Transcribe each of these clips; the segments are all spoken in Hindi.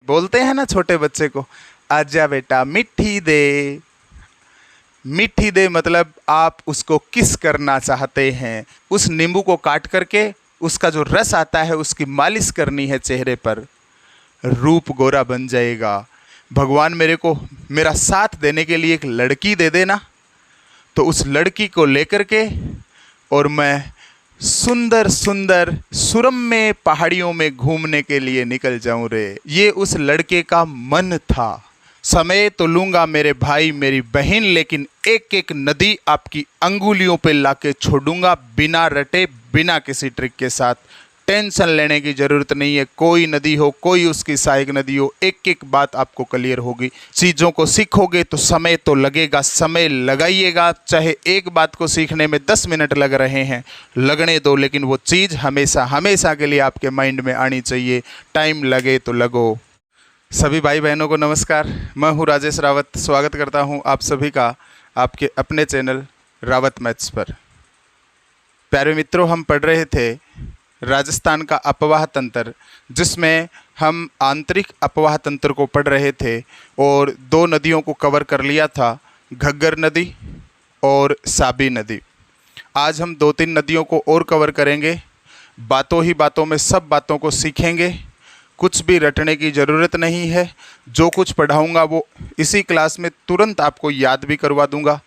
बोलते हैं ना छोटे बच्चे को, आजा बेटा मिट्टी दे। मिट्टी दे मतलब आप उसको किस करना चाहते हैं। उस नींबू को काट करके उसका जो रस आता है उसकी मालिश करनी है चेहरे पर, रूप गोरा बन जाएगा। भगवान मेरे को मेरा साथ देने के लिए एक लड़की दे देना, तो उस लड़की को लेकर के और मैं सुंदर सुंदर सुरम्य पहाड़ियों में घूमने के लिए निकल जाऊं रे। ये उस लड़के का मन था। समय तो लूंगा मेरे भाई मेरी बहन, लेकिन एक एक नदी आपकी अंगुलियों पे लाके छोड़ूंगा, बिना रटे बिना किसी ट्रिक के साथ। टेंशन लेने की ज़रूरत नहीं है। कोई नदी हो, कोई उसकी सहायक नदी हो, एक एक बात आपको क्लियर होगी। चीज़ों को सीखोगे तो समय तो लगेगा, समय लगाइएगा। चाहे एक बात को सीखने में 10 मिनट लग रहे हैं, लगने दो, लेकिन वो चीज़ हमेशा हमेशा के लिए आपके माइंड में आनी चाहिए। टाइम लगे तो लगो। सभी भाई बहनों को नमस्कार। मैं हूँ राजेश रावत। स्वागत करता हूँ आप सभी का आपके अपने चैनल रावत मैथ्स पर। प्यारे मित्रों, हम पढ़ रहे थे राजस्थान का अपवाह तंत्र, जिसमें हम आंतरिक अपवाह तंत्र को पढ़ रहे थे और 2 नदियों को कवर कर लिया था, घग्गर नदी और साबी नदी। आज हम 2-3 नदियों को और कवर करेंगे। बातों ही बातों में सब बातों को सीखेंगे, कुछ भी रटने की ज़रूरत नहीं है। जो कुछ पढ़ाऊँगा वो इसी क्लास में तुरंत आपको याद भी करवा दूँगा,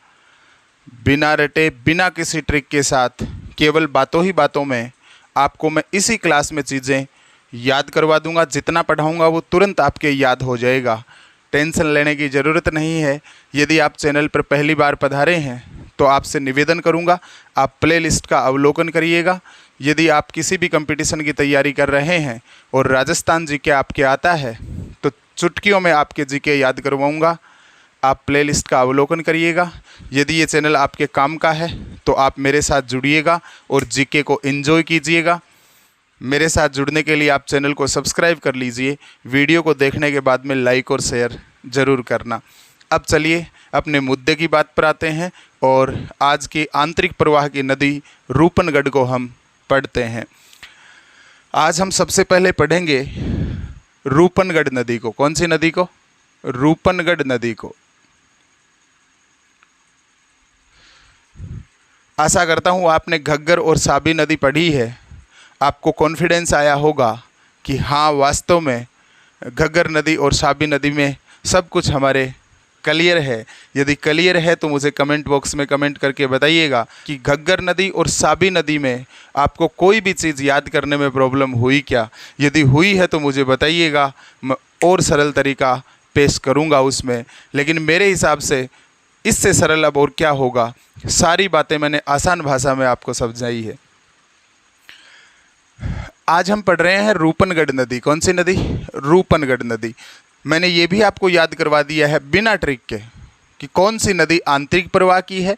बिना रटे बिना किसी ट्रिक के साथ। केवल बातों ही बातों में आपको मैं इसी क्लास में चीज़ें याद करवा दूंगा। जितना पढ़ाऊंगा वो तुरंत आपके याद हो जाएगा। टेंशन लेने की ज़रूरत नहीं है। यदि आप चैनल पर पहली बार पधारे हैं तो आपसे निवेदन करूंगा, आप प्लेलिस्ट का अवलोकन करिएगा। यदि आप किसी भी कंपटीशन की तैयारी कर रहे हैं और राजस्थान जीके आपके आता है तो चुटकियों में आपके जीके याद करवाऊँगा। आप प्लेलिस्ट का अवलोकन करिएगा। यदि ये चैनल आपके काम का है तो आप मेरे साथ जुड़िएगा और जीके को एंजॉय कीजिएगा। मेरे साथ जुड़ने के लिए आप चैनल को सब्सक्राइब कर लीजिए। वीडियो को देखने के बाद में लाइक और शेयर ज़रूर करना। अब चलिए अपने मुद्दे की बात पर आते हैं और आज की आंतरिक प्रवाह की नदी रूपनगढ़ को हम पढ़ते हैं। आज हम सबसे पहले पढ़ेंगे रूपनगढ़ नदी को। कौन सी नदी को? रूपनगढ़ नदी को। आशा करता हूँ आपने घग्गर और साबी नदी पढ़ी है। आपको कॉन्फिडेंस आया होगा कि हाँ, वास्तव में घग्गर नदी और साबी नदी में सब कुछ हमारे क्लियर है। यदि क्लियर है तो मुझे कमेंट बॉक्स में कमेंट करके बताइएगा कि घग्गर नदी और साबी नदी में आपको कोई भी चीज़ याद करने में प्रॉब्लम हुई क्या। यदि हुई है तो मुझे बताइएगा, मैं और सरल तरीका पेश करूँगा उसमें। लेकिन मेरे हिसाब से इससे सरल अब और क्या होगा। सारी बातें मैंने आसान भाषा में आपको समझाई है। आज हम पढ़ रहे हैं रूपनगढ़ नदी। कौन सी नदी? रूपनगढ़ नदी। मैंने ये भी आपको याद करवा दिया है बिना ट्रिक के कि कौन सी नदी आंतरिक प्रवाह की है,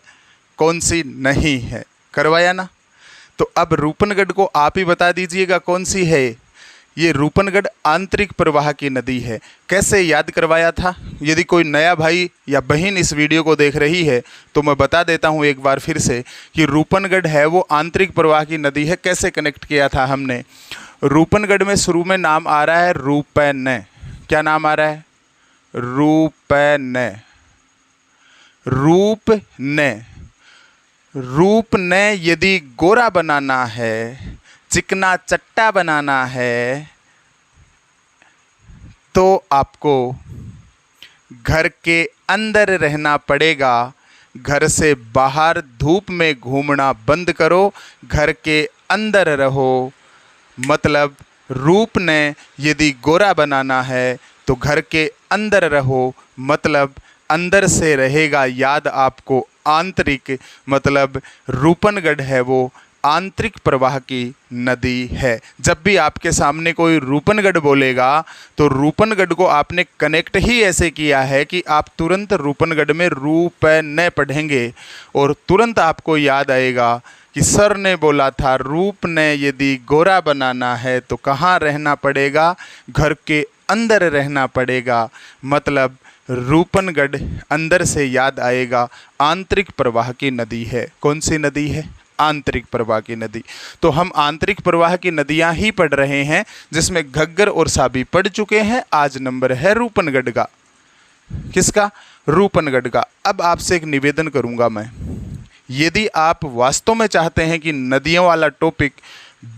कौन सी नहीं है। करवाया ना? तो अब रूपनगढ़ को आप ही बता दीजिएगा कौन सी है। ये रूपनगढ़ आंतरिक प्रवाह की नदी है। कैसे याद करवाया था? यदि कोई नया भाई या बहन इस वीडियो को देख रही है तो मैं बता देता हूँ एक बार फिर से कि रूपनगढ़ है वो आंतरिक प्रवाह की नदी है। कैसे कनेक्ट किया था हमने? रूपनगढ़ में शुरू में नाम आ रहा है रूपन। क्या नाम आ रहा है? रूपन। रूप ने यदि गोरा बनाना है, चिकना चट्टा बनाना है, तो आपको घर के अंदर रहना पड़ेगा। घर से बाहर धूप में घूमना बंद करो, घर के अंदर रहो। मतलब रूप ने यदि गोरा बनाना है तो घर के अंदर रहो, मतलब अंदर से रहेगा याद आपको आंतरिक। मतलब रूपनगढ़ है वो आंतरिक प्रवाह की नदी है। जब भी आपके सामने कोई रूपनगढ़ बोलेगा तो रूपनगढ़ को आपने कनेक्ट ही ऐसे किया है कि आप तुरंत रूपनगढ़ में रूपन पढ़ेंगे और तुरंत आपको याद आएगा कि सर ने बोला था रूप ने यदि गोरा बनाना है तो कहाँ रहना पड़ेगा? घर के अंदर रहना पड़ेगा। मतलब रूपनगढ़ अंदर से याद आएगा आंतरिक प्रवाह की नदी है। कौन सी नदी है? आंतरिक प्रवाह की नदी। तो हम आंतरिक प्रवाह की नदियां ही पढ़ रहे हैं, जिसमें घग्गर और साबी पढ़ चुके हैं। आज नंबर है रूपनगढ़ का। किसका? रूपनगढ़ का। अब आपसे एक निवेदन करूंगा मैं, यदि आप वास्तव में चाहते हैं कि नदियों वाला टॉपिक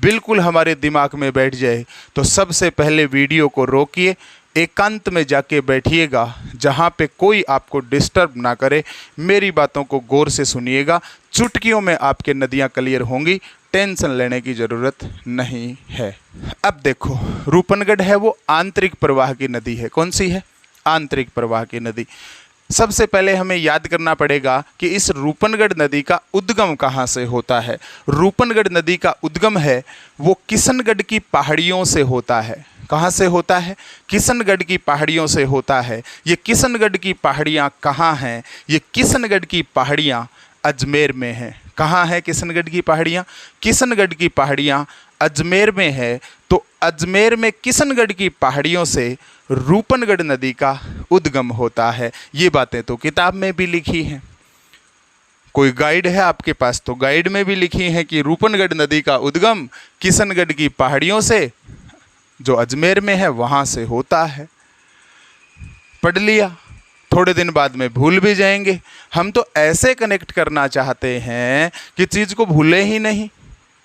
बिल्कुल हमारे दिमाग में बैठ जाए, तो सबसे पहले वीडियो को रोकिए, एकांत में जाके बैठिएगा जहाँ पे कोई आपको डिस्टर्ब ना करे, मेरी बातों को गौर से सुनिएगा। चुटकियों में आपके नदियाँ क्लियर होंगी, टेंशन लेने की ज़रूरत नहीं है। अब देखो, रूपनगढ़ है वो आंतरिक प्रवाह की नदी है। कौन सी है? आंतरिक प्रवाह की नदी। सबसे पहले हमें याद करना पड़ेगा कि इस रूपनगढ़ नदी का उद्गम कहाँ से होता है। रूपनगढ़ नदी का उद्गम है वो किशनगढ़ की पहाड़ियों से होता है। कहाँ से होता है? किशनगढ़ की पहाड़ियों से होता है। ये किशनगढ़ की पहाड़ियाँ कहाँ हैं? ये किशनगढ़ की पहाड़ियाँ अजमेर में हैं। कहाँ है किशनगढ़ की पहाड़ियाँ? किशनगढ़ की पहाड़ियाँ अजमेर में है। तो अजमेर में किशनगढ़ की पहाड़ियों से रूपनगढ़ नदी का उद्गम होता है। ये बातें तो किताब में भी लिखी हैं। कोई गाइड है आपके पास तो गाइड में भी लिखी है कि रूपनगढ़ नदी का उद्गम किशनगढ़ की पहाड़ियों से, जो अजमेर में है, वहाँ से होता है। पढ़ लिया, थोड़े दिन बाद में भूल भी जाएंगे। हम तो ऐसे कनेक्ट करना चाहते हैं कि चीज़ को भूले ही नहीं,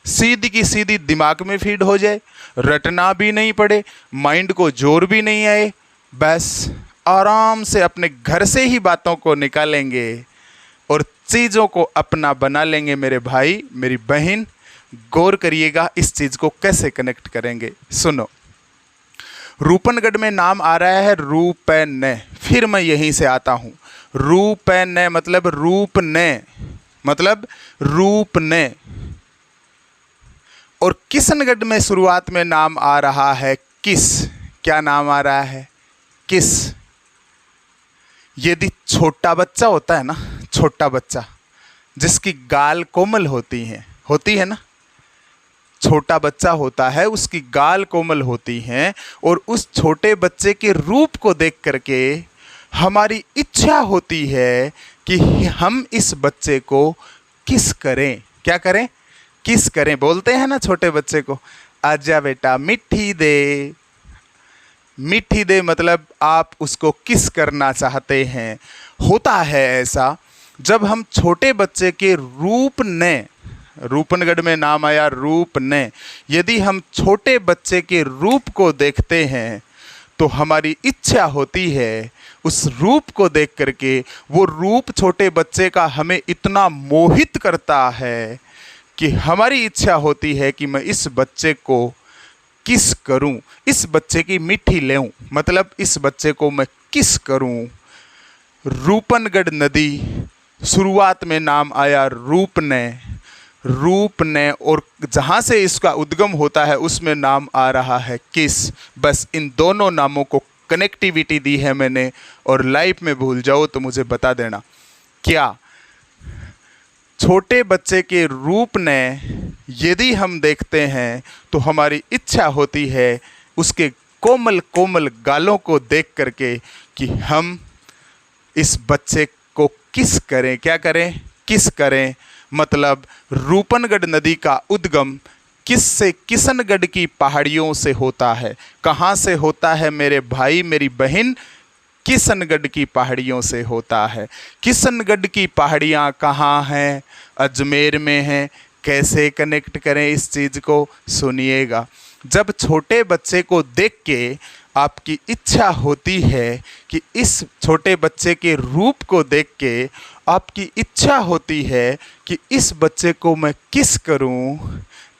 सीधी की सीधी दिमाग में फीड हो जाए, रटना भी नहीं पड़े, माइंड को जोर भी नहीं आए, बस आराम से अपने घर से ही बातों को निकालेंगे और चीज़ों को अपना बना लेंगे। मेरे भाई, मेरी बहन, गौर करिएगा इस चीज़ को कैसे कनेक्ट करेंगे। सुनो, रूपनगढ़ में नाम आ रहा है रूपन। फिर मैं यहीं से आता हूँ। रूपन मतलब रूप ने, मतलब रूप ने। और किशनगढ़ में शुरुआत में नाम आ रहा है किस। क्या नाम आ रहा है? किस। यदि छोटा बच्चा होता है ना, छोटा बच्चा जिसकी गाल कोमल होती है ना, छोटा बच्चा होता है, उसकी गाल कोमल होती हैं, और उस छोटे बच्चे के रूप को देख करके हमारी इच्छा होती है कि हम इस बच्चे को किस करें। क्या करें? किस करें। बोलते हैं ना छोटे बच्चे को, आजा बेटा मिट्टी दे। मिट्टी दे मतलब आप उसको किस करना चाहते हैं। होता है ऐसा, जब हम छोटे बच्चे के रूप ने, रूपनगढ़ में नाम आया रूप ने, यदि हम छोटे बच्चे के रूप को देखते हैं तो हमारी इच्छा होती है उस रूप को देख करके, वो रूप छोटे बच्चे का हमें इतना मोहित करता है कि हमारी इच्छा होती है कि मैं इस बच्चे को किस करूं, इस बच्चे की मिट्टी लेऊं, मतलब इस बच्चे को मैं किस करूं। रूपनगढ़ नदी शुरुआत में नाम आया रूप ने, और जहाँ से इसका उद्गम होता है उसमें नाम आ रहा है किस। बस इन दोनों नामों को कनेक्टिविटी दी है मैंने, और लाइफ में भूल जाओ तो मुझे बता देना। क्या छोटे बच्चे के रूप ने यदि हम देखते हैं तो हमारी इच्छा होती है उसके कोमल कोमल गालों को देख करके कि हम इस बच्चे को किस करें। क्या करें? किस करें। मतलब रूपनगढ़ नदी का उद्गम किस से? किशनगढ़ की पहाड़ियों से होता है। कहाँ से होता है मेरे भाई, मेरी बहन? किशनगढ़ की पहाड़ियों से होता है। किशनगढ़ की पहाड़ियाँ कहाँ हैं? अजमेर में हैं। कैसे कनेक्ट करें इस चीज़ को? सुनिएगा। जब छोटे बच्चे को देख के आपकी इच्छा होती है कि इस छोटे बच्चे के रूप को देख के आपकी इच्छा होती है कि इस बच्चे को मैं किस करूं,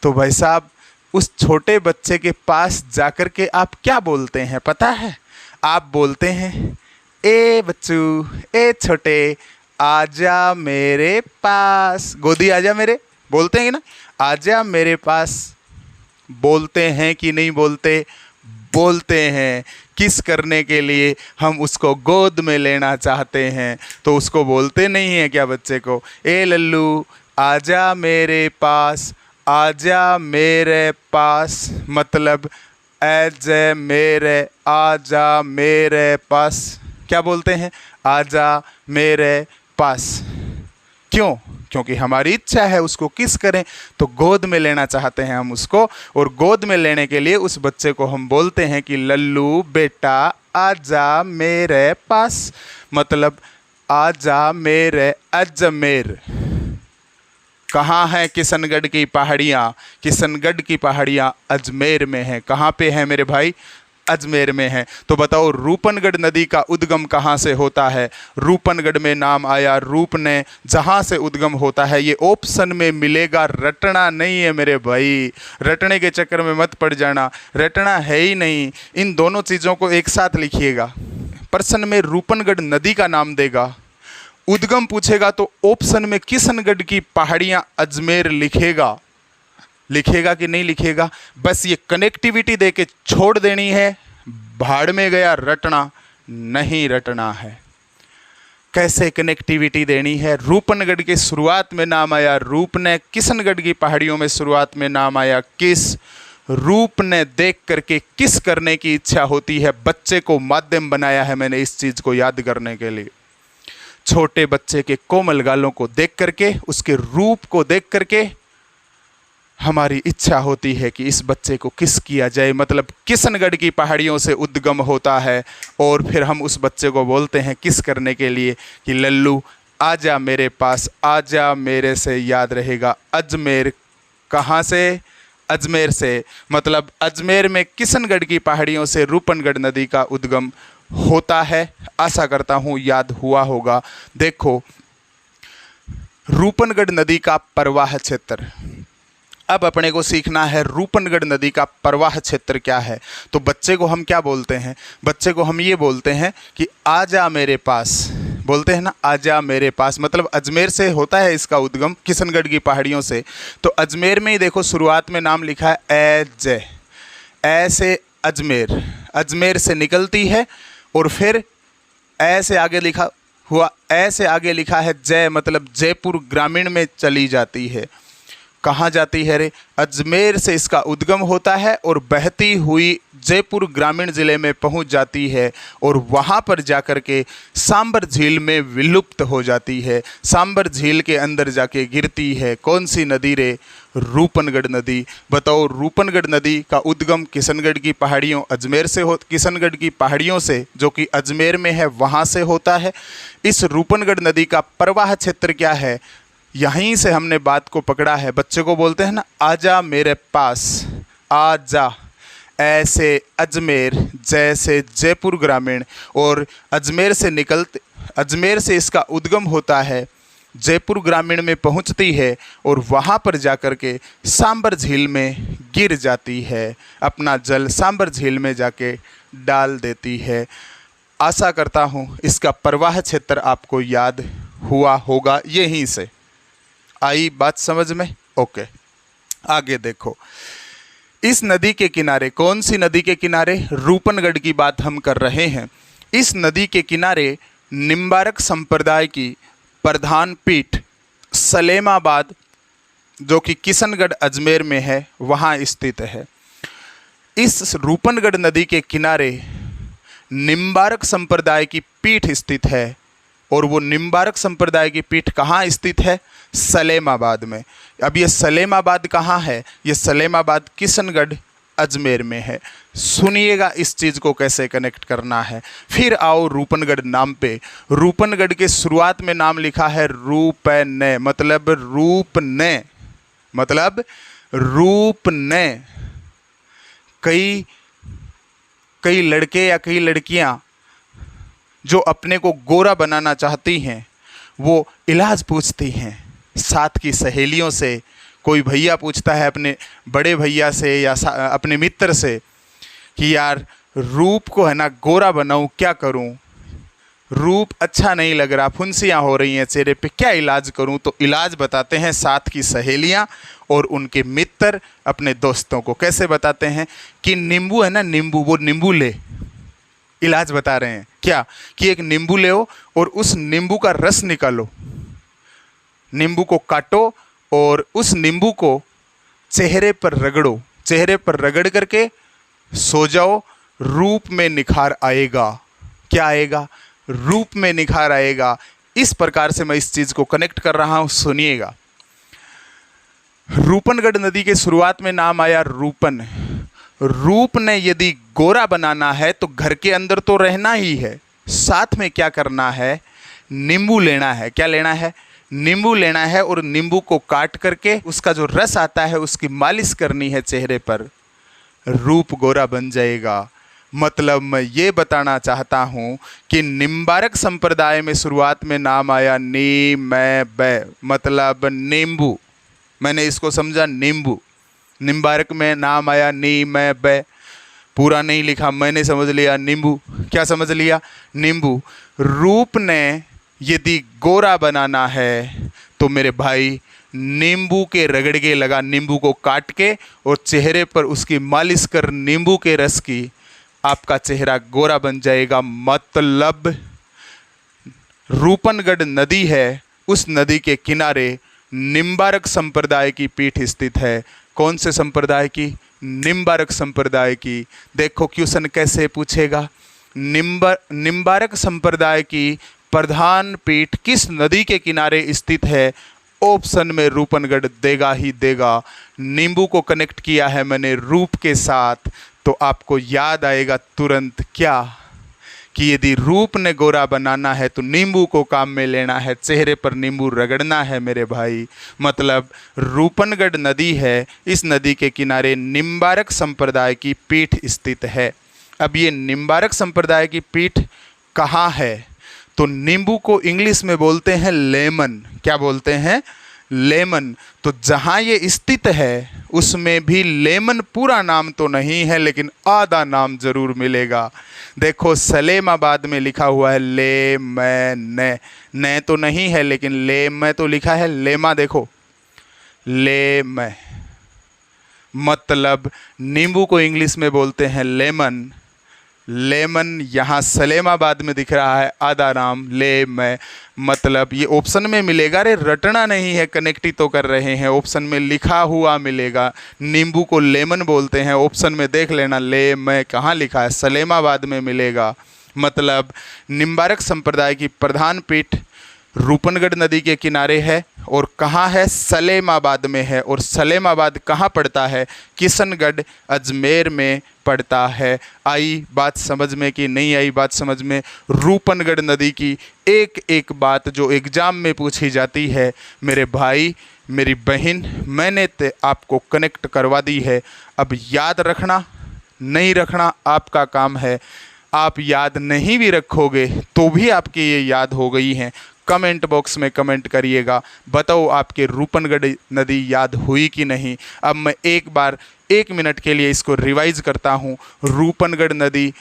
तो भाई साहब उस छोटे बच्चे के पास जाकर के आप क्या बोलते हैं पता है? आप बोलते हैं, ए बच्चू, ए छोटे, आजा मेरे पास, गोदी आजा मेरे। बोलते हैं ना, आजा मेरे पास। बोलते हैं कि नहीं बोलते? बोलते हैं। किस करने के लिए हम उसको गोद में लेना चाहते हैं, तो उसको बोलते नहीं हैं क्या बच्चे को, ए लल्लू आजा मेरे पास, आजा मेरे पास, मतलब ऐजे मेरे, आजा मेरे पास। क्या बोलते हैं? आजा मेरे पास। क्यों? क्योंकि हमारी इच्छा है उसको किस करें, तो गोद में लेना चाहते हैं हम उसको। और गोद में लेने के लिए उस बच्चे को हम बोलते हैं कि लल्लू बेटा आजा मेरे पास, मतलब आजा मेरे अजमेर। कहाँ है किशनगढ़ की पहाड़ियाँ? किशनगढ़ की पहाड़ियाँ अजमेर में हैं। कहाँ पे है मेरे भाई? अजमेर में है। तो बताओ रूपनगढ़ नदी का उद्गम कहाँ से होता है? रूपनगढ़ में नाम आया रूप ने, जहाँ से उद्गम होता है। ये ऑप्शन में मिलेगा, रटना नहीं है मेरे भाई, रटने के चक्कर में मत पड़ जाना, रटना है ही नहीं। इन दोनों चीज़ों को एक साथ लिखिएगा। प्रश्न में रूपनगढ़ नदी का नाम देगा, उद्गम पूछेगा तो ऑप्शन में किशनगढ़ की पहाड़ियाँ अजमेर लिखेगा। लिखेगा कि नहीं लिखेगा? बस ये कनेक्टिविटी दे के छोड़ देनी है, भाड़ में गया, रटना नहीं रटना है। कैसे कनेक्टिविटी देनी है? रूपनगढ़ की शुरुआत में नाम आया रूप ने, किशनगढ़ की पहाड़ियों में शुरुआत में नाम आया किस। रूप ने देख करके किस करने की इच्छा होती है, बच्चे को माध्यम बनाया है मैंने इस चीज़ को याद करने के लिए। छोटे बच्चे के कोमल गालों को देख करके, उसके रूप को देख करके हमारी इच्छा होती है कि इस बच्चे को किस किया जाए, मतलब किशनगढ़ की पहाड़ियों से उद्गम होता है। और फिर हम उस बच्चे को बोलते हैं किस करने के लिए कि लल्लू आजा मेरे पास, आजा मेरे से याद रहेगा अजमेर। कहाँ से? अजमेर से, मतलब अजमेर में किशनगढ़ की पहाड़ियों से रूपनगढ़ नदी का उद्गम होता है। आशा करता हूँ याद हुआ होगा। देखो रूपनगढ़ नदी का प्रवाह क्षेत्र, अब अपने को सीखना है रूपनगढ़ नदी का प्रवाह क्षेत्र क्या है। तो बच्चे को हम क्या बोलते हैं? बच्चे को हम ये बोलते हैं कि आजा मेरे पास, बोलते हैं ना आजा मेरे पास, मतलब अजमेर से होता है इसका उद्गम, किशनगढ़ की पहाड़ियों से। तो अजमेर में ही देखो शुरुआत में नाम लिखा है ए से अजमेर, अजमेर से निकलती है। और फिर ए से आगे लिखा हुआ, ए से आगे लिखा है जय, मतलब जयपुर ग्रामीण में चली जाती है। कहाँ जाती है रे? अजमेर से इसका उद्गम होता है और बहती हुई जयपुर ग्रामीण ज़िले में पहुँच जाती है और वहाँ पर जाकर के सांबर झील में विलुप्त हो जाती है। सांबर झील के अंदर जाके गिरती है। कौन सी नदी रे? रूपनगढ़ नदी। बताओ रूपनगढ़ नदी का उद्गम किशनगढ़ की पहाड़ियों अजमेर से हो, किशनगढ़ की पहाड़ियों से जो कि अजमेर में है वहाँ से होता है। इस रूपनगढ़ नदी का प्रवाह क्षेत्र क्या है? यहीं से हमने बात को पकड़ा है। बच्चे को बोलते हैं ना आजा मेरे पास, आजा, ऐसे अजमेर, जैसे जयपुर ग्रामीण। और अजमेर से निकलते, अजमेर से इसका उद्गम होता है, जयपुर ग्रामीण में पहुंचती है और वहां पर जाकर के सांबर झील में गिर जाती है, अपना जल सांबर झील में जाके डाल देती है। आशा करता हूं इसका प्रवाह क्षेत्र आपको याद हुआ होगा। यहीं से आई बात समझ में? ओके, आगे देखो। इस नदी के किनारे, कौन सी नदी के किनारे? रूपनगढ़ की बात हम कर रहे हैं। इस नदी के किनारे निम्बारक संप्रदाय की प्रधान पीठ सलेमाबाद, जो कि किशनगढ़ अजमेर में है, वहाँ स्थित है। इस रूपनगढ़ नदी के किनारे निम्बारक संप्रदाय की पीठ स्थित है। और वो निम्बारक संप्रदाय की पीठ कहाँ स्थित है? सलेमाबाद में। अब ये सलेमाबाद कहाँ है? ये सलेमाबाद किशनगढ़ अजमेर में है। सुनिएगा इस चीज़ को कैसे कनेक्ट करना है। फिर आओ रूपनगढ़ नाम पे। रूपनगढ़ के शुरुआत में नाम लिखा है रूपने, मतलब रूप ने, मतलब रूप ने। कई लड़के या कई लड़कियां जो अपने को गोरा बनाना चाहती हैं वो इलाज पूछती हैं साथ की सहेलियों से। कोई भैया पूछता है अपने बड़े भैया से या अपने मित्र से कि यार रूप को है ना गोरा बनाऊं, क्या करूं? रूप अच्छा नहीं लग रहा, फुंसियाँ हो रही हैं चेहरे पे, क्या इलाज करूं? तो इलाज बताते हैं साथ की सहेलियां और उनके मित्र अपने दोस्तों को। कैसे बताते हैं कि नींबू है ना, नींबू, वो नींबू ले, इलाज बता रहे हैं क्या कि एक नींबू ले और उस नींबू का रस निकालो, नींबू को काटो और उस नींबू को चेहरे पर रगड़ो, चेहरे पर रगड़ करके सो जाओ, रूप में निखार आएगा। क्या आएगा? रूप में निखार आएगा। इस प्रकार से मैं इस चीज़ को कनेक्ट कर रहा हूँ, सुनिएगा। रूपनगढ़ नदी के शुरुआत में नाम आया रूपन। रूप ने यदि गोरा बनाना है तो घर के अंदर तो रहना ही है, साथ में क्या करना है, नींबू लेना है। क्या लेना है? नींबू लेना है और नींबू को काट करके उसका जो रस आता है उसकी मालिश करनी है चेहरे पर, रूप गोरा बन जाएगा। मतलब मैं ये बताना चाहता हूँ कि निम्बारक संप्रदाय में शुरुआत में नाम आया नी मैं बै, मतलब नींबू। मैंने इसको समझा नींबू। निम्बारक में नाम आया नी मैं बै, पूरा नहीं लिखा, मैंने समझ लिया नींबू। क्या समझ लिया? नींबू। रूप ने यदि गोरा बनाना है तो मेरे भाई नींबू के रगड़के लगा, नींबू को काट के और चेहरे पर उसकी मालिश कर नींबू के रस की, आपका चेहरा गोरा बन जाएगा। मतलब रूपनगढ़ नदी है, उस नदी के किनारे निम्बारक संप्रदाय की पीठ स्थित है। कौन से संप्रदाय की? निम्बारक संप्रदाय की। देखो क्वेश्चन कैसे पूछेगा। निम्बारक संप्रदाय की प्रधान पीठ किस नदी के किनारे स्थित है? ऑप्शन में रूपनगढ़ देगा ही देगा। नींबू को कनेक्ट किया है मैंने रूप के साथ, तो आपको याद आएगा तुरंत क्या, कि यदि रूप ने गोरा बनाना है तो नींबू को काम में लेना है, चेहरे पर नींबू रगड़ना है मेरे भाई। मतलब रूपनगढ़ नदी है, इस नदी के किनारे निम्बारक संप्रदाय की पीठ स्थित है। अब ये निम्बारक संप्रदाय की पीठ कहाँ है? तो नींबू को इंग्लिश में बोलते हैं लेमन। क्या बोलते हैं? लेमन। तो जहाँ ये स्थित है उसमें भी लेमन पूरा नाम तो नहीं है, लेकिन आधा नाम जरूर मिलेगा। देखो सलेमाबाद में लिखा हुआ है ले मैं ने तो नहीं है, लेकिन ले मैं तो लिखा है लेमा। देखो ले मैं, मतलब नींबू को इंग्लिश में बोलते हैं लेमन। लेमन यहाँ सलेमाबाद में दिख रहा है, आधा नाम ले मैं। मतलब ये ऑप्शन में मिलेगा, रे रटना नहीं है, कनेक्ट ही तो कर रहे हैं। ऑप्शन में लिखा हुआ मिलेगा, नींबू को लेमन बोलते हैं। ऑप्शन में देख लेना ले मैं कहाँ लिखा है, सलेमाबाद में मिलेगा। मतलब निम्बारक संप्रदाय की प्रधान पीठ रूपनगढ़ नदी के किनारे है और कहाँ है? सलेमाबाद में है। और सलेमाबाद कहाँ पड़ता है? किशनगढ़ अजमेर में पड़ता है। आई बात समझ में कि नहीं आई बात समझ में? रूपनगढ़ नदी की एक एक बात जो एग्ज़ाम में पूछी जाती है मेरे भाई मेरी बहन, मैंने तो आपको कनेक्ट करवा दी है। अब याद रखना नहीं रखना आपका काम है। आप याद नहीं भी रखोगे तो भी आपकी ये याद हो गई हैं। कमेंट बॉक्स में कमेंट करिएगा, बताओ आपके रूपनगढ़ नदी याद हुई कि नहीं। अब मैं एक बार 1 मिनट के लिए इसको रिवाइज करता हूँ। रूपनगढ़ नदी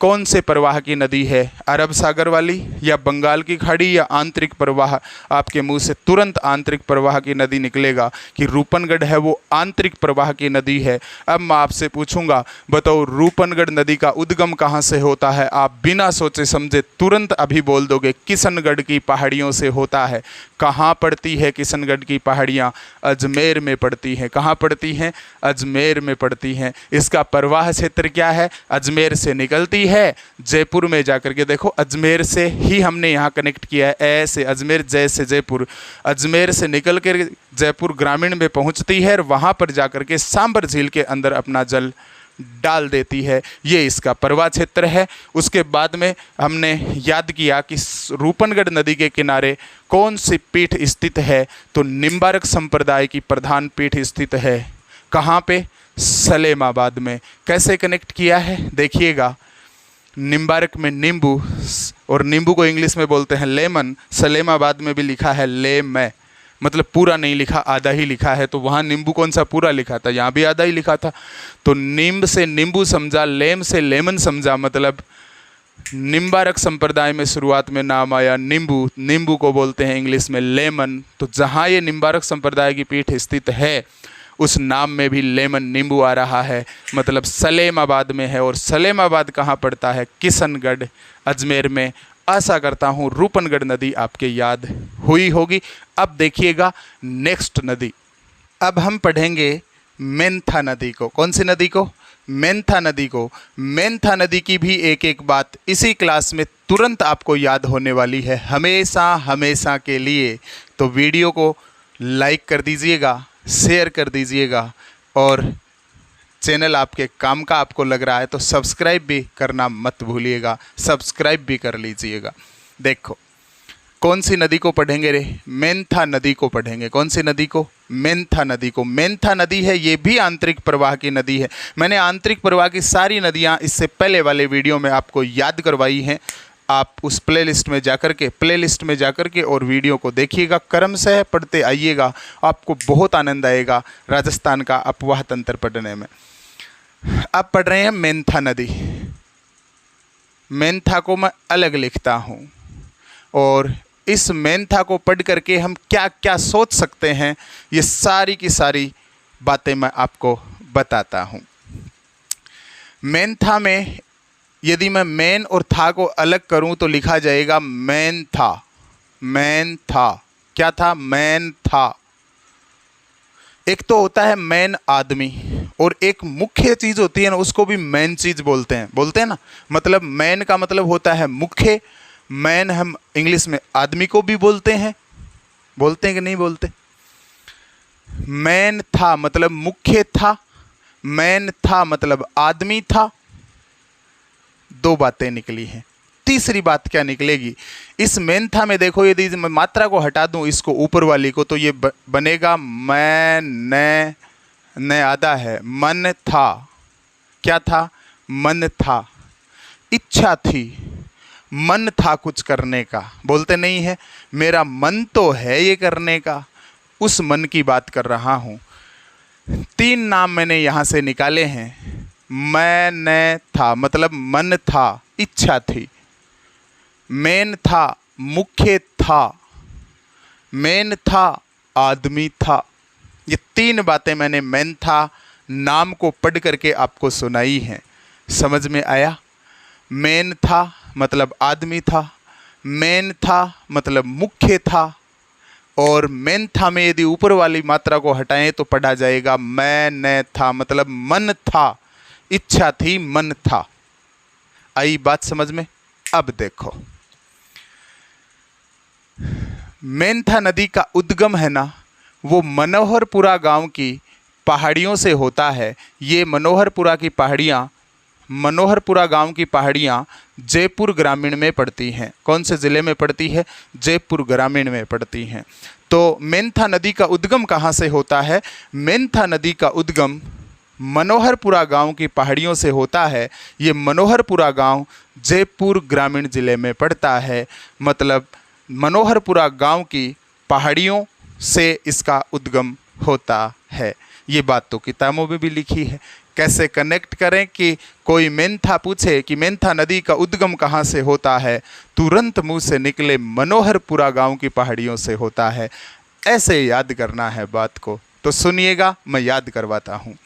कौन से प्रवाह की नदी है? अरब सागर वाली या बंगाल की खाड़ी या आंतरिक प्रवाह? आपके मुंह से तुरंत आंतरिक प्रवाह की नदी निकलेगा कि रूपनगढ़ है वो आंतरिक प्रवाह की नदी है। अब मैं आपसे पूछूंगा, बताओ रूपनगढ़ नदी का उद्गम कहाँ से होता है? आप बिना सोचे समझे तुरंत अभी बोल दोगे किशनगढ़ की पहाड़ियों से होता है। कहाँ पड़ती है किशनगढ़ की पहाड़ियाँ? अजमेर में पड़ती हैं। कहाँ पड़ती हैं? अजमेर में पड़ती हैं। इसका प्रवाह क्षेत्र क्या है? अजमेर से निकलती है, जयपुर में जाकर के देखो, अजमेर से ही हमने यहाँ कनेक्ट किया है, ऐसे अजमेर जैसे जयपुर, अजमेर से निकल कर जयपुर ग्रामीण में पहुँचती है और वहाँ पर जाकर के सांबर झील के अंदर अपना जल डाल देती है। ये इसका प्रवाह क्षेत्र है। उसके बाद में हमने याद किया कि रूपनगढ़ नदी के किनारे कौन सी पीठ स्थित है? तो निम्बारक संप्रदाय की प्रधान पीठ स्थित है। कहाँ पे? सलेमाबाद में। कैसे कनेक्ट किया है देखिएगा। निम्बारक में नींबू, और नींबू को इंग्लिश में बोलते हैं लेमन। सलेमाबाद में भी लिखा है ले मैं, मतलब पूरा नहीं लिखा, आधा ही लिखा है। तो वहाँ नींबू कौन सा पूरा लिखा था? यहाँ भी आधा ही लिखा था। तो नींब से नींबू समझा, लेम से लेमन समझा। मतलब निम्बारक संप्रदाय में शुरुआत में नाम आया नींबू, नींबू को बोलते हैं इंग्लिश में लेमन। तो जहाँ ये निम्बारक संप्रदाय की पीठ स्थित है उस नाम में भी लेमन नींबू आ रहा है। मतलब सलेमाबाद में है। और सलेमाबाद कहाँ पड़ता है? किशनगढ़ अजमेर में। आशा करता हूँ रूपनगढ़ नदी आपके याद हुई होगी। अब देखिएगा नेक्स्ट नदी। अब हम पढ़ेंगे मेंथा नदी को। कौन सी नदी को? मेंथा नदी को। मेंथा नदी की भी एक एक बात इसी क्लास में तुरंत आपको याद होने वाली है, हमेशा हमेशा के लिए। तो वीडियो को लाइक कर दीजिएगा, शेयर कर दीजिएगा, और चैनल आपके काम का आपको लग रहा है तो सब्सक्राइब भी करना मत भूलिएगा, सब्सक्राइब भी कर लीजिएगा। देखो कौन सी नदी को पढ़ेंगे रे? मेंथा नदी को पढ़ेंगे। कौन सी नदी को? मेंथा नदी को। मेंथा नदी है, ये भी आंतरिक प्रवाह की नदी है। मैंने आंतरिक प्रवाह की सारी नदियाँ इससे पहले वाले वीडियो में आपको याद करवाई हैं। आप उस प्लेलिस्ट में जाकर के और वीडियो को देखिएगा, क्रमशः पढ़ते आइएगा, आपको बहुत आनंद आएगा राजस्थान का अपवाह तंत्र पढ़ने में। अब पढ़ रहे हैं मेंथा नदी। मेंथा को मैं अलग लिखता हूँ, और इस मेंथा को पढ़ करके हम क्या क्या सोच सकते हैं, ये सारी की सारी बातें मैं आपको बताता हूँ। मेंथा में यदि मैं मैन और था को अलग करूं तो लिखा जाएगा मैन था। मैन था, क्या था? मैन था। एक तो होता है मैन आदमी, और एक मुख्य चीज़ होती है ना, उसको भी मैन चीज़ बोलते हैं ना। मतलब मैन का मतलब होता है मुख्य। मैन हम इंग्लिश में आदमी को भी बोलते हैं कि नहीं बोलते? मैन था मतलब मुख्य था, मैन था मतलब आदमी था। दो बातें निकली हैं। तीसरी बात क्या निकलेगी? इस मेंथा में देखो, यदि मैं मात्रा को हटा दूं इसको ऊपर वाली को, तो ये बनेगा मैं न आधा है। मन था, क्या था? मन था। इच्छा थी, मन था कुछ करने का। बोलते नहीं है मेरा मन तो है ये करने का, उस मन की बात कर रहा हूँ। तीन नाम मैंने यहाँ से निकाले हैं। मैं था मतलब मन था, इच्छा थी। मैन था, मुख्य था। मैन था, आदमी था। ये तीन बातें मैंने मैन था नाम को पढ़ करके आपको सुनाई हैं। समझ में आया? मैन था मतलब आदमी था, मैन था मतलब मुख्य था, और मैन था में यदि ऊपर वाली मात्रा को हटाएं तो पढ़ा जाएगा मैं न था मतलब मन था, इच्छा थी, मन था। आई बात समझ में? अब देखो, मेंथा नदी का उद्गम है ना, वो मनोहरपुरा गांव की पहाड़ियों से होता है। ये मनोहरपुरा गांव की पहाड़ियाँ जयपुर ग्रामीण में पड़ती हैं। कौन से ज़िले में पड़ती है? जयपुर ग्रामीण में पड़ती हैं। तो मेंथा नदी का उद्गम कहाँ से होता है? मेंथा नदी का उद्गम मनोहरपुरा गांव की पहाड़ियों से होता है। ये मनोहरपुरा गांव जयपुर ग्रामीण ज़िले में पड़ता है। मतलब मनोहरपुरा गांव की पहाड़ियों से इसका उद्गम होता है। ये बात तो किताबों में भी लिखी है। कैसे कनेक्ट करें कि कोई मेंथा पूछे कि मेंथा नदी का उद्गम कहाँ से होता है, तुरंत मुंह से निकले मनोहरपुरा गांव की पहाड़ियों से होता है। ऐसे याद करना है बात को। तो सुनिएगा, मैं याद करवाता हूँ।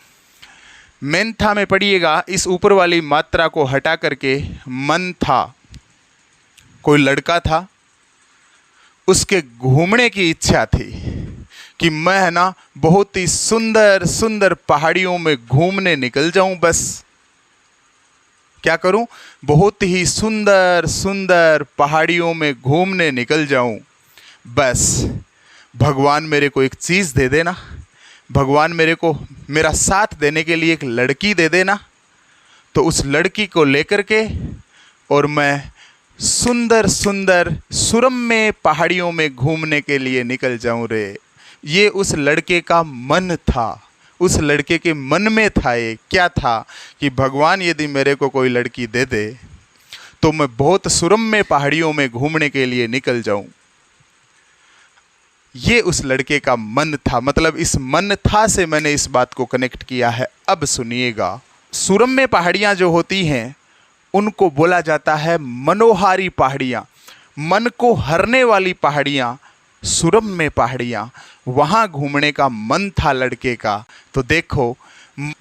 मेंथा में पढ़िएगा, इस ऊपर वाली मात्रा को हटा करके मन था। कोई लड़का था, उसके घूमने की इच्छा थी कि मैं है ना बहुत ही सुंदर सुंदर पहाड़ियों में घूमने निकल जाऊं। बस क्या करूं? बहुत ही सुंदर सुंदर पहाड़ियों में घूमने निकल जाऊं। बस भगवान मेरे को एक चीज़ दे देना, भगवान मेरे को मेरा साथ देने के लिए एक लड़की दे देना, तो उस लड़की को लेकर के और मैं सुंदर सुंदर सुरम्य पहाड़ियों में घूमने के लिए निकल जाऊं रे। ये उस लड़के का मन था, उस लड़के के मन में था। ये क्या था कि भगवान यदि मेरे को कोई लड़की दे दे तो मैं बहुत सुरम्य पहाड़ियों में घूमने के लिए निकल जाऊं। ये उस लड़के का मन था। मतलब इस मन था से मैंने इस बात को कनेक्ट किया है। अब सुनिएगा, सुरम्य पहाड़ियाँ जो होती हैं उनको बोला जाता है मनोहारी पहाड़ियाँ। मन को हरने वाली पहाड़ियाँ, सुरम्य पहाड़ियाँ, वहाँ घूमने का मन था लड़के का। तो देखो,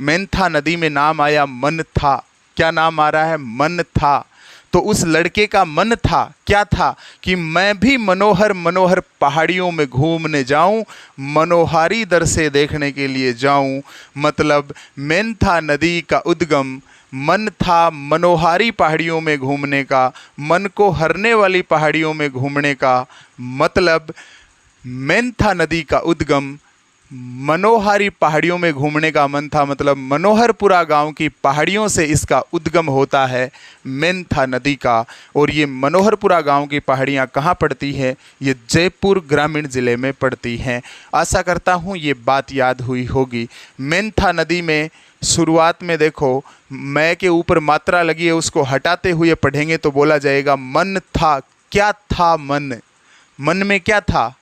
मेंथा नदी में नाम आया मन था। क्या नाम आ रहा है? मन था। तो उस लड़के का मन था, क्या था कि मैं भी मनोहर मनोहर पहाड़ियों में घूमने जाऊं, मनोहारी दृश्य देखने के लिए जाऊं। मतलब मेंथा नदी का उद्गम मन था मनोहारी पहाड़ियों में घूमने का, मन को हरने वाली पहाड़ियों में घूमने का। मतलब मेंथा नदी का उद्गम मनोहारी पहाड़ियों में घूमने का मन था, मतलब मनोहरपुरा गांव की पहाड़ियों से इसका उद्गम होता है मेंथा नदी का। और ये मनोहरपुरा गांव की पहाड़ियां कहाँ पड़ती है? ये जयपुर ग्रामीण ज़िले में पड़ती हैं। आशा करता हूँ ये बात याद हुई होगी। मेंथा नदी में शुरुआत में देखो, मैं के ऊपर मात्रा लगी है, उसको हटाते हुए पढ़ेंगे तो बोला जाएगा मन था। क्या था मन? मन में क्या था?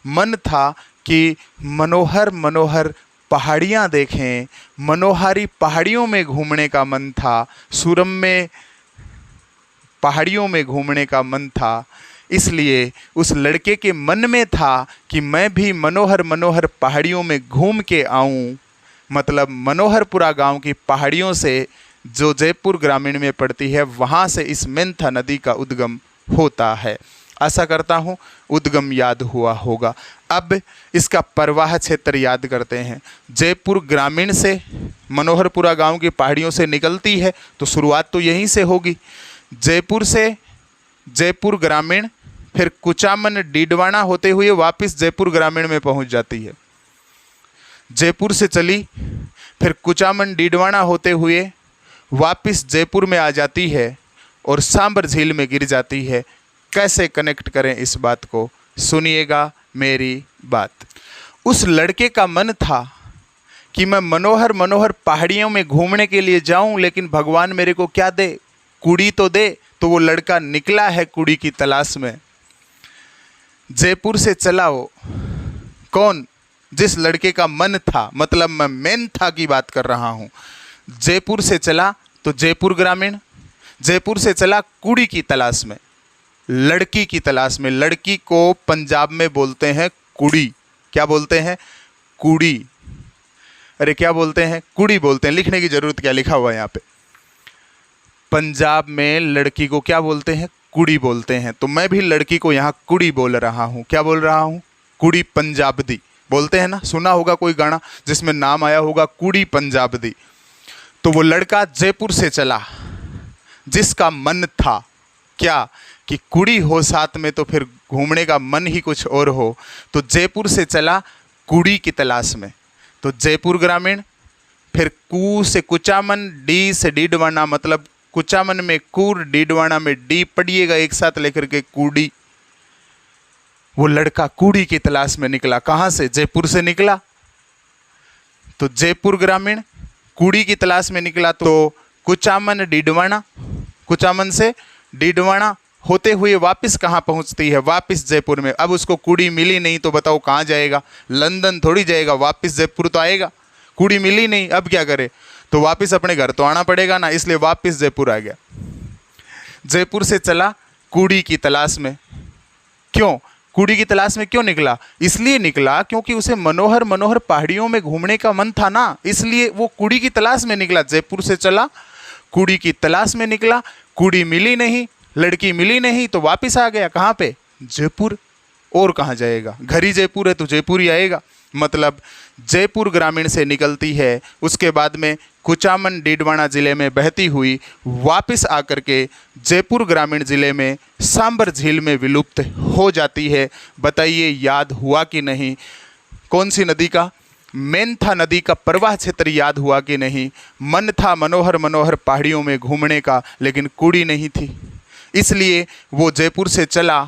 मन था कि मनोहर मनोहर पहाड़ियाँ देखें, मनोहारी पहाड़ियों में घूमने का मन था, सुरम्य पहाड़ियों में घूमने का मन था। इसलिए उस लड़के के मन में था कि मैं भी मनोहर मनोहर पहाड़ियों में घूम के आऊँ। मतलब मनोहरपुरा गांव की पहाड़ियों से जो जयपुर ग्रामीण में पड़ती है, वहाँ से इस मेंथा नदी का उद्गम होता है। आशा करता हूँ उद्गम याद हुआ होगा। अब इसका प्रवाह क्षेत्र याद करते हैं। जयपुर ग्रामीण से मनोहरपुरा गांव की पहाड़ियों से निकलती है, तो शुरुआत तो यहीं से होगी। जयपुर से जयपुर ग्रामीण, फिर कुचामन डीडवाना होते हुए वापस जयपुर ग्रामीण में पहुंच जाती है। जयपुर से चली, फिर कुचामन डीडवाना होते हुए वापस जयपुर में आ जाती है और सांबर झील में गिर जाती है। कैसे कनेक्ट करें इस बात को? सुनिएगा मेरी बात। उस लड़के का मन था कि मैं मनोहर मनोहर पहाड़ियों में घूमने के लिए जाऊं, लेकिन भगवान मेरे को क्या दे? कुड़ी तो दे। तो वो लड़का निकला है कुड़ी की तलाश में। जयपुर से चला वो कौन? जिस लड़के का मन था, मतलब मैं मेंथा की बात कर रहा हूं। जयपुर से चला तो जयपुर ग्रामीण, जयपुर से चला कुड़ी की तलाश में, लड़की की तलाश में। लड़की को पंजाब में बोलते हैं कुड़ी। क्या बोलते हैं? कुड़ी। अरे क्या बोलते हैं? कुड़ी बोलते हैं। लिखने की जरूरत क्या, लिखा हुआ है यहाँ पे। पंजाब में लड़की को क्या बोलते हैं? कुड़ी बोलते हैं। तो मैं भी लड़की को यहाँ कुड़ी बोल रहा हूँ। क्या बोल रहा हूँ? कुड़ी पंजाबदी बोलते हैं ना। सुना होगा कोई गाना जिसमें नाम आया होगा कुड़ी पंजाबदी। तो वो लड़का जयपुर से चला, जिसका मन था क्या कि कुड़ी हो साथ में, तो फिर घूमने का मन ही कुछ और हो। तो जयपुर से चला कुड़ी की तलाश में। तो जयपुर ग्रामीण, फिर कू से कुचामन, डी से डीडवाना, मतलब कुचामन में कूर, डीडवाना में डी, पढ़िएगा एक साथ लेकर के कुड़ी। वो लड़का कुड़ी की तलाश में निकला। कहाँ से? जयपुर से निकला। तो जयपुर ग्रामीण कुड़ी की तलाश में निकला, तो कुचामन डीडवाना, कुचामन से डीडवाना होते हुए वापस कहाँ पहुँचती है? वापस जयपुर में। अब उसको कुड़ी मिली नहीं तो बताओ कहाँ जाएगा? लंदन थोड़ी जाएगा, वापस जयपुर तो आएगा। कुड़ी मिली नहीं, अब क्या करे? तो वापस अपने घर तो आना पड़ेगा ना, इसलिए वापस जयपुर आ गया। जयपुर से चला कुड़ी की तलाश में। क्यों कुड़ी की तलाश में क्यों निकला? इसलिए निकला क्योंकि उसे मनोहर मनोहर पहाड़ियों में घूमने का मन था ना, इसलिए वो कुड़ी की तलाश में निकला। जयपुर से चला कुड़ी की तलाश में निकला, कुड़ी मिली नहीं, लड़की मिली नहीं, तो वापस आ गया। कहाँ पे? जयपुर। और कहाँ जाएगा? घर ही जयपुर है तो जयपुर ही आएगा। मतलब जयपुर ग्रामीण से निकलती है, उसके बाद में कुचामन डीडवाना ज़िले में बहती हुई वापस आकर के जयपुर ग्रामीण ज़िले में सांबर झील में विलुप्त हो जाती है। बताइए याद हुआ कि नहीं? कौन सी नदी का? मेंथा नदी का प्रवाह क्षेत्र याद हुआ कि नहीं? मन था मनोहर मनोहर पहाड़ियों में घूमने का, लेकिन कुड़ी नहीं थी, इसलिए वो जयपुर से चला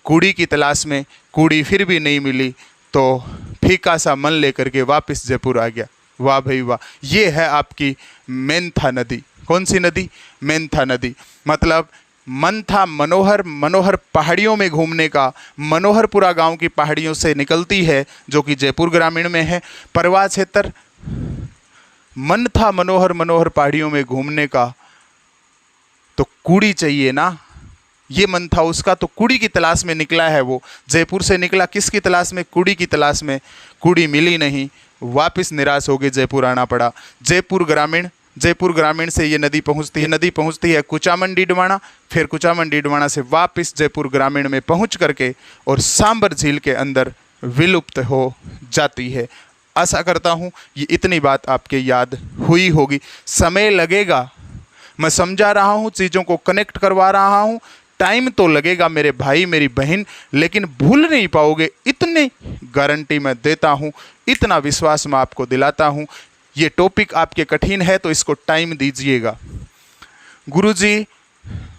कुड़ी की तलाश में। कुड़ी फिर भी नहीं मिली, तो फीका सा मन लेकर के वापस जयपुर आ गया। वाह भाई वाह, ये है आपकी मेंथा नदी। कौन सी नदी? मेंथा नदी। मतलब मन था मनोहर मनोहर पहाड़ियों में घूमने का, मनोहरपुरा गांव की पहाड़ियों से निकलती है जो कि जयपुर ग्रामीण में है। प्रवाह क्षेत्र मन था मनोहर मनोहर पहाड़ियों में घूमने का, तो कुड़ी चाहिए ना। ये मन था उसका, तो कुड़ी की तलाश में निकला है वो। जयपुर से निकला किसकी तलाश में? कुड़ी की तलाश में। कुड़ी मिली नहीं, वापस निराश हो गए, जयपुर आना पड़ा। जयपुर ग्रामीण, जयपुर ग्रामीण से ये नदी पहुंचती है कुचामन डीडवाना, फिर कुचामन डीडवाना से वापस जयपुर ग्रामीण में पहुंच करके और सांबर झील के अंदर विलुप्त हो जाती है। आशा करता हूं ये इतनी बात आपके याद हुई होगी। समय लगेगा मैं समझा रहा हूँ, चीज़ों को कनेक्ट करवा रहा हूँ। टाइम तो लगेगा मेरे भाई मेरी बहन, लेकिन भूल नहीं पाओगे, इतनी गारंटी मैं देता हूँ, इतना विश्वास मैं आपको दिलाता हूँ। ये टॉपिक आपके कठिन है तो इसको टाइम दीजिएगा। गुरुजी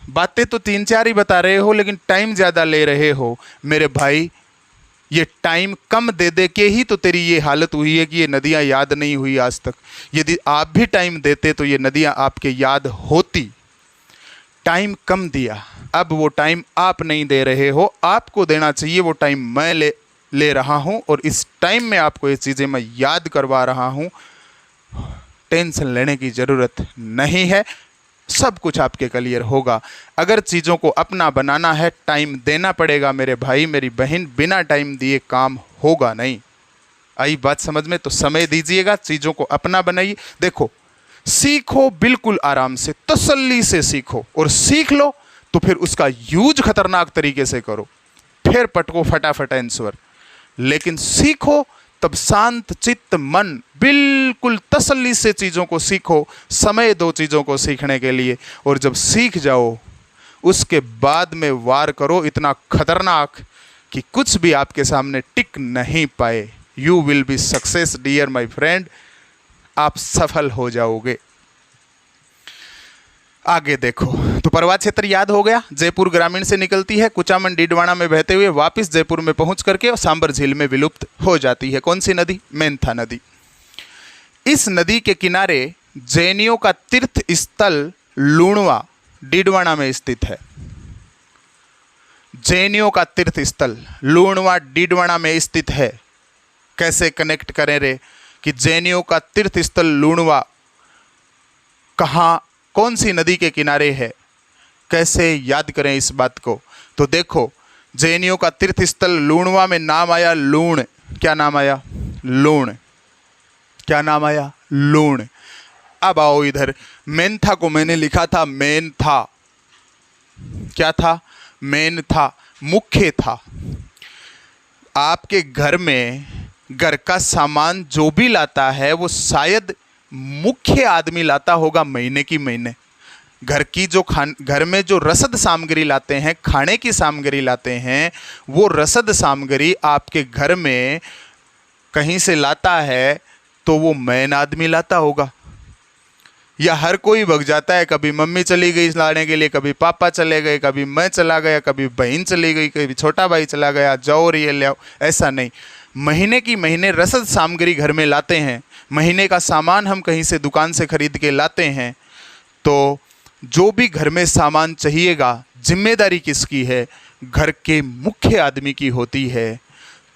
बातें तो 3-4 ही बता रहे हो, लेकिन टाइम ज़्यादा ले रहे हो। मेरे भाई ये टाइम कम दे दे के ही तो तेरी ये हालत हुई है कि ये नदियाँ याद नहीं हुई आज तक। यदि आप भी टाइम देते तो ये नदियाँ आपके याद होती। टाइम कम दिया, अब वो टाइम आप नहीं दे रहे हो, आपको देना चाहिए वो टाइम मैं ले रहा हूँ, और इस टाइम में आपको ये चीज़ें मैं याद करवा रहा हूँ। टेंशन लेने की ज़रूरत नहीं है, सब कुछ आपके क्लियर होगा। अगर चीज़ों को अपना बनाना है, टाइम देना पड़ेगा मेरे भाई मेरी बहन, बिना टाइम दिए काम होगा नहीं। आई बात समझ में? तो समय दीजिएगा, चीज़ों को अपना बनाइए। देखो, सीखो बिल्कुल आराम से, तसल्ली से सीखो, और सीख लो तो फिर उसका यूज खतरनाक तरीके से करो, फिर पटको फटाफट आंसर। लेकिन सीखो तब शांत चित्त मन, बिल्कुल तसल्ली से चीज़ों को सीखो, समय दो चीज़ों को सीखने के लिए, और जब सीख जाओ उसके बाद में वार करो इतना खतरनाक कि कुछ भी आपके सामने टिक नहीं पाए। You will be success dear my friend, आप सफल हो जाओगे। आगे देखो, तो परवा क्षेत्र याद हो गया, जयपुर ग्रामीण से निकलती है, कुचामन डीडवाना में बहते हुए वापस जयपुर में पहुंच करके और सांबर झील में विलुप्त हो जाती है। कौन सी नदी? मेंथा नदी। इस नदी के किनारे जैनियों का तीर्थ स्थल लूणवा डीडवाना में स्थित है। जैनियों का तीर्थ स्थल लूणवा डीडवाना में स्थित है। कैसे कनेक्ट करें रे कि जैनियों का तीर्थ स्थल लूणवा कहाँ, कौन सी नदी के किनारे है, कैसे याद करें इस बात को? तो देखो, जैनियों का तीर्थ स्थल लूणवा में नाम आया लूण। क्या नाम आया? लूण। क्या नाम आया? लूण। अब आओ इधर, मेंथा को मैंने लिखा था मेन था। क्या था? मेन था, मुख्य था। आपके घर में घर का सामान जो भी लाता है वो शायद मुख्य आदमी लाता होगा महीने की महीने। घर की जो घर में जो रसद सामग्री लाते हैं, खाने की सामग्री लाते हैं, वो रसद सामग्री आपके घर में कहीं से लाता है तो वो मेन आदमी लाता होगा, या हर कोई भग जाता है। कभी मम्मी चली गई लाने के लिए, कभी पापा चले गए, कभी मैं चला गया, कभी बहन चली गई, कभी छोटा भाई चला गया, जाओ और ये ले आओ। ऐसा नहीं, महीने की महीने रसद सामग्री घर में लाते हैं। महीने का सामान हम कहीं से दुकान से खरीद के लाते हैं, तो जो भी घर में सामान चाहिएगा, जिम्मेदारी किसकी है? घर के मुख्य आदमी की होती है।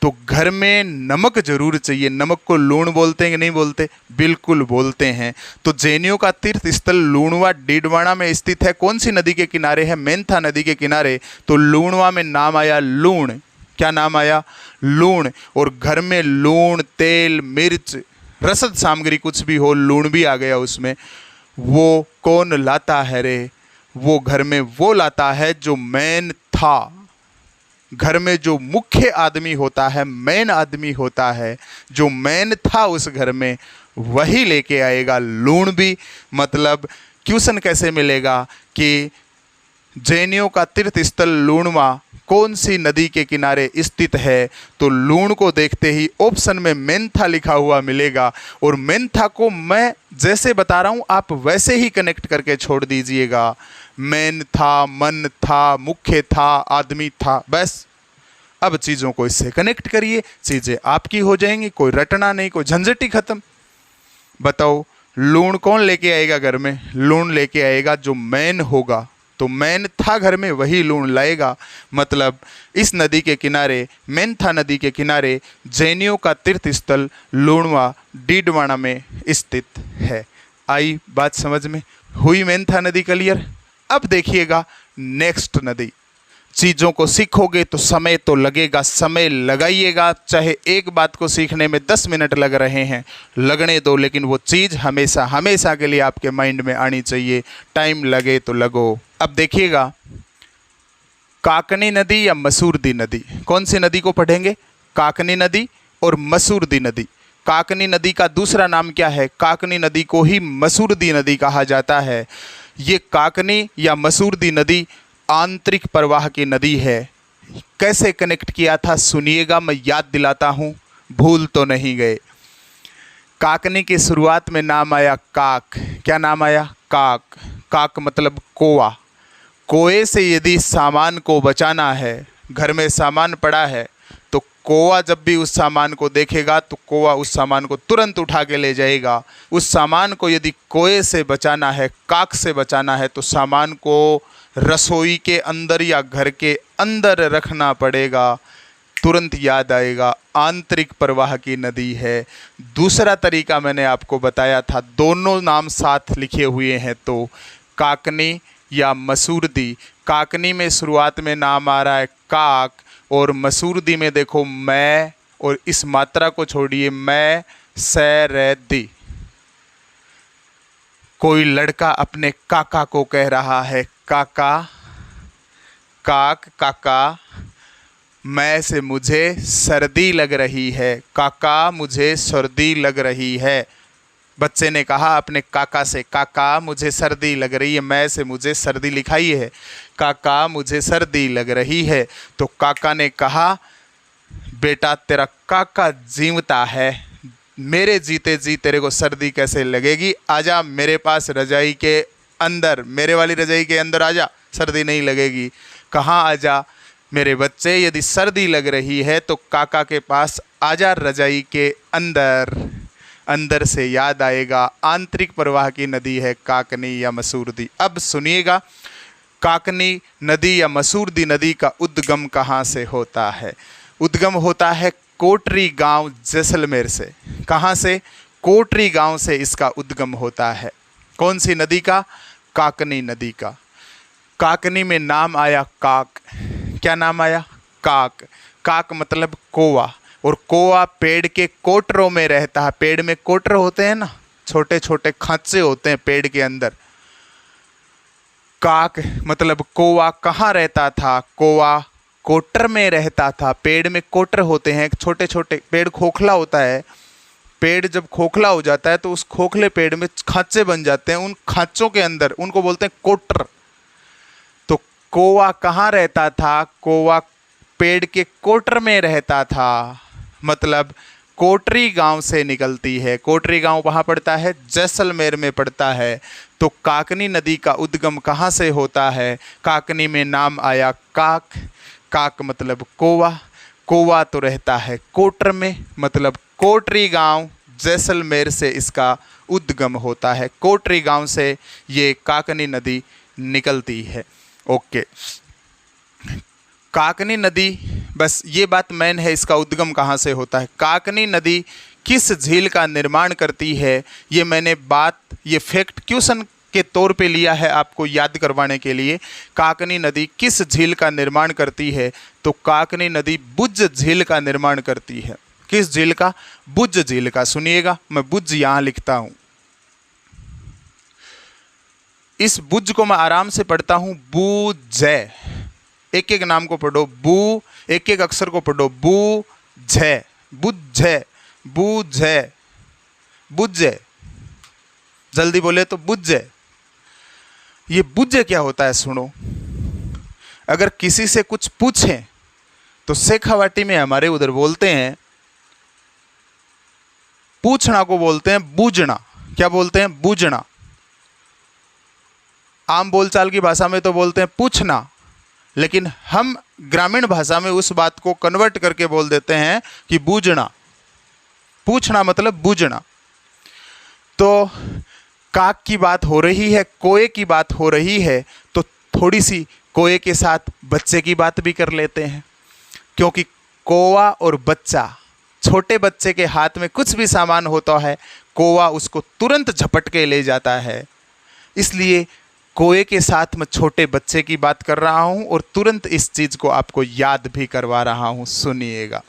तो घर में नमक जरूर चाहिए। नमक को लूण बोलते हैं कि नहीं बोलते? बिल्कुल बोलते हैं। तो जैनियों का तीर्थ स्थल लूणवा डीडवाना में स्थित है। कौन सी नदी के किनारे है? मेंथा नदी के किनारे। तो लूणवा में नाम आया लूण। क्या नाम आया? लूण। और घर में लूण, तेल, मिर्च, रसद सामग्री कुछ भी हो, लूण भी आ गया उसमें। वो कौन लाता है रे? वो घर में वो लाता है जो मेन था। घर में जो मुख्य आदमी होता है, मेन आदमी होता है, जो मेन था उस घर में, वही लेके आएगा लूण भी। मतलब क्वेश्चन कैसे मिलेगा कि जैनियों का तीर्थ स्थल लूणवा कौन सी नदी के किनारे स्थित है? तो लूण को देखते ही ऑप्शन में मेंथा लिखा हुआ मिलेगा, और मेंथा को मैं जैसे बता रहा हूँ आप वैसे ही कनेक्ट करके छोड़ दीजिएगा। मेन था, मन था, मुख्य था, आदमी था, बस। अब चीज़ों को इससे कनेक्ट करिए, चीज़ें आपकी हो जाएंगी। कोई रटना नहीं, कोई झंझट ही खत्म। बताओ, लूण कौन लेके आएगा घर में? लूण लेके आएगा जो मेन होगा। तो मेन था घर में, वही लूण लाएगा। मतलब इस नदी के किनारे, मेंथा नदी के किनारे, जैनियों का तीर्थ स्थल लूणवा डीडवाना में स्थित है। आई बात समझ में? हुई मेंथा नदी क्लियर? अब देखिएगा नेक्स्ट नदी। चीज़ों को सीखोगे तो समय तो लगेगा, समय लगाइएगा। चाहे एक बात को सीखने में 10 मिनट लग रहे हैं, लगने दो, लेकिन वो चीज़ हमेशा हमेशा के लिए आपके माइंड में आनी चाहिए। टाइम लगे तो लगो। अब देखिएगा, काकनी नदी या मसूरदी नदी, कौन सी नदी को पढ़ेंगे? काकनी नदी और मसूरदी नदी। काकनी नदी का दूसरा नाम क्या है? काकनी नदी को ही मसूरदी नदी कहा जाता है। ये काकनी या मसूरदी नदी आंतरिक प्रवाह की नदी है। कैसे कनेक्ट किया था सुनिएगा, मैं याद दिलाता हूँ, भूल तो नहीं गए। काकनी की शुरुआत में नाम आया काक। क्या नाम आया? काक। काक मतलब कोआ। कोए से यदि सामान को बचाना है, घर में सामान पड़ा है, तो कोआ जब भी उस सामान को देखेगा तो कोआ उस सामान को तुरंत उठा के ले जाएगा। उस सामान को यदि कोए से बचाना है, काक से बचाना है, तो सामान को रसोई के अंदर या घर के अंदर रखना पड़ेगा, तुरंत याद आएगा आंतरिक प्रवाह की नदी है। दूसरा तरीका मैंने आपको बताया था, दोनों नाम साथ लिखे हुए हैं, तो काकनी या मसूरदी। काकनी में शुरुआत में नाम आ रहा है काक, और मसूरदी में देखो मैं, और इस मात्रा को छोड़िए, मैं सैरदी। कोई लड़का अपने काका को कह रहा है काका, काक, काका मैं से मुझे सर्दी लग रही है, काका मुझे सर्दी लग रही है। बच्चे ने कहा अपने काका से, काका मुझे सर्दी लग रही है। मैं से मुझे सर्दी लिखाई है, काका मुझे सर्दी लग रही है। तो काका ने कहा बेटा तेरा काका जीवता है, मेरे जीते जी तेरे को सर्दी कैसे लगेगी, आजा मेरे पास रजाई के अंदर, मेरे वाली रजाई के अंदर आजा, सर्दी नहीं लगेगी। कहाँ आजा मेरे बच्चे, यदि सर्दी लग रही है तो काका के पास आजा रजाई के अंदर। अंदर से याद आएगा आंतरिक प्रवाह की नदी है काकनी या मसूरदी। अब सुनिएगा, काकनी नदी या मसूरदी नदी का उद्गम कहाँ से होता है? उद्गम होता है कोटरी गांव जैसलमेर से। कहाँ से? कोटरी गांव से इसका उद्गम होता है। कौन सी नदी का? काकनी नदी का। काकनी में नाम आया काक। क्या नाम आया? काक। काक मतलब कोवा, और कोवा पेड़ के कोटरों में रहता है। पेड़ में कोटर होते हैं ना, छोटे छोटे खांचे होते हैं पेड़ के अंदर। काक मतलब कोवा कहाँ रहता था? कोवा कोटर में रहता था। पेड़ में कोटर होते हैं छोटे छोटे, पेड़ खोखला होता है। पेड़ जब खोखला हो जाता है तो उस खोखले पेड़ में खांचे बन जाते हैं, उन खांचों के अंदर उनको बोलते हैं कोटर। तो कोवा कहाँ रहता था? कोवा पेड़ के कोटर में रहता था, मतलब कोटरी गांव से निकलती है। कोटरी गांव कहाँ पड़ता है? जैसलमेर में पड़ता है। तो काकनी नदी का उद्गम कहाँ से होता है? काकनी में नाम आया काक। काक मतलब कोवा। कोवा तो रहता है कोटर में, मतलब कोटरी गांव जैसलमेर से इसका उद्गम होता है। कोटरी गांव से ये काकनी नदी निकलती है। ओके, काकनी नदी, बस ये बात मेन है, इसका उद्गम कहाँ से होता है। काकनी नदी किस झील का निर्माण करती है, ये मैंने बात, ये फैक्ट क्वेश्चन के तौर पे लिया है आपको याद करवाने के लिए। काकनी नदी किस झील का निर्माण करती है? तो काकनी नदी बुज झील का निर्माण करती है। किस झील का? बुज झील का। सुनिएगा, मैं बुज यहाँ लिखता हूँ। इस बुज को मैं आराम से पढ़ता हूँ, बूझे। एक एक नाम को पढ़ो, बू, एक एक अक्षर को पढ़ो, बू झे, बुझे, बूझे, बुझे। जल्दी बोले तो बुझे। ये बुझे क्या होता है सुनो। अगर किसी से कुछ पूछें तो शेखावाटी में हमारे उधर बोलते हैं, पूछना को बोलते हैं बूझना। क्या बोलते हैं? बूझना। आम बोलचाल की भाषा में तो बोलते हैं पूछना, लेकिन हम ग्रामीण भाषा में उस बात को कन्वर्ट करके बोल देते हैं कि बूझना। पूछना मतलब बूझना। तो काक की बात हो रही है, कोए की बात हो रही है, तो थोड़ी सी कोए के साथ बच्चे की बात भी कर लेते हैं, क्योंकि कोवा और बच्चा, छोटे बच्चे के हाथ में कुछ भी सामान होता है, कोवा उसको तुरंत झपट के ले जाता है। इसलिए कोए के साथ मैं छोटे बच्चे की बात कर रहा हूं और तुरंत इस चीज को आपको याद भी करवा रहा हूं। सुनिएगा,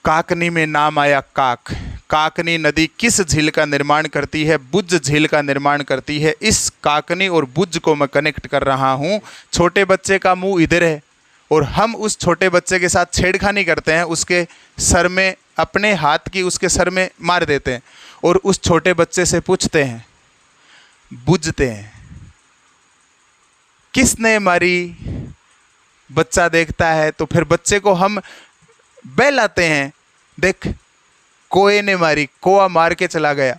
काकनी में नाम आया काक। काकनी नदी किस झील का निर्माण करती है? बुज झील का निर्माण करती है। इस काकनी और बुज को मैं कनेक्ट कर रहा हूं। छोटे बच्चे का मुंह इधर है और हम उस छोटे बच्चे के साथ छेड़खानी करते हैं, उसके सर में अपने हाथ की उसके सर में मार देते हैं और उस छोटे बच्चे से पूछते हैं, बुझते हैं। किसने मारी, बच्चा देखता है तो फिर बच्चे को हम बहलाते हैं, देख कोए ने मारी, कोआ मार के चला गया।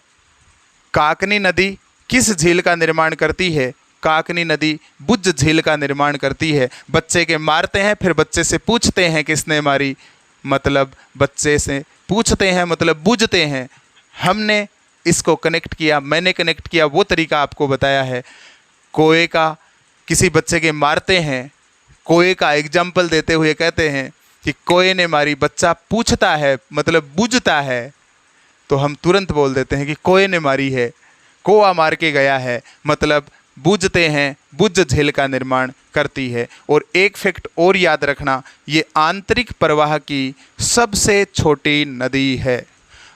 काकनी नदी किस झील का निर्माण करती है? काकनी नदी बुझ झील का निर्माण करती है। बच्चे के मारते हैं, फिर बच्चे से पूछते हैं किसने मारी, मतलब बच्चे से पूछते हैं मतलब बूझते हैं। हमने इसको कनेक्ट किया, मैंने कनेक्ट किया, वो तरीका आपको बताया है। कोए का किसी बच्चे के मारते हैं, कोए का एग्जाम्पल देते हुए कहते हैं कि कोए ने मारी, बच्चा पूछता है मतलब बूझता है, तो हम तुरंत बोल देते हैं कि कोए ने मारी है, कोआ मार के गया है, मतलब बूझते हैं, बुझ झील का निर्माण करती है। और एक फैक्ट और याद रखना, ये आंतरिक प्रवाह की सबसे छोटी नदी है।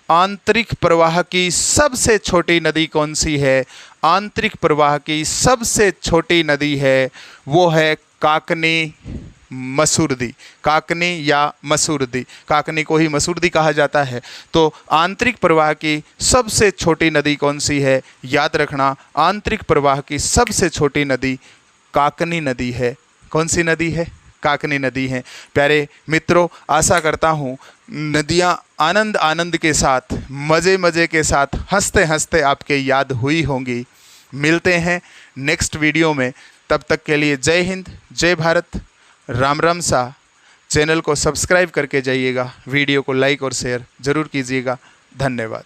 आंतरिक प्रवाह की सबसे छोटी नदी कौन सी है? आंतरिक प्रवाह की सबसे छोटी नदी है वो है काकनी मसूरदी। काकनी या मसूरदी, काकनी को ही मसूरदी कहा जाता है। तो आंतरिक प्रवाह की सबसे छोटी नदी कौन सी है? याद रखना, आंतरिक प्रवाह की सबसे छोटी नदी काकनी नदी है। कौन सी नदी है? काकनी नदी है। प्यारे मित्रों, आशा करता हूँ नदियाँ आनंद आनंद के साथ, मज़े मज़े के साथ, हंसते हंसते आपके याद हुई होंगी। मिलते हैं नेक्स्ट वीडियो में, तब तक के लिए जय हिंद, जय भारत, राम राम सा। चैनल को सब्सक्राइब करके जाइएगा, वीडियो को लाइक और शेयर ज़रूर कीजिएगा। धन्यवाद।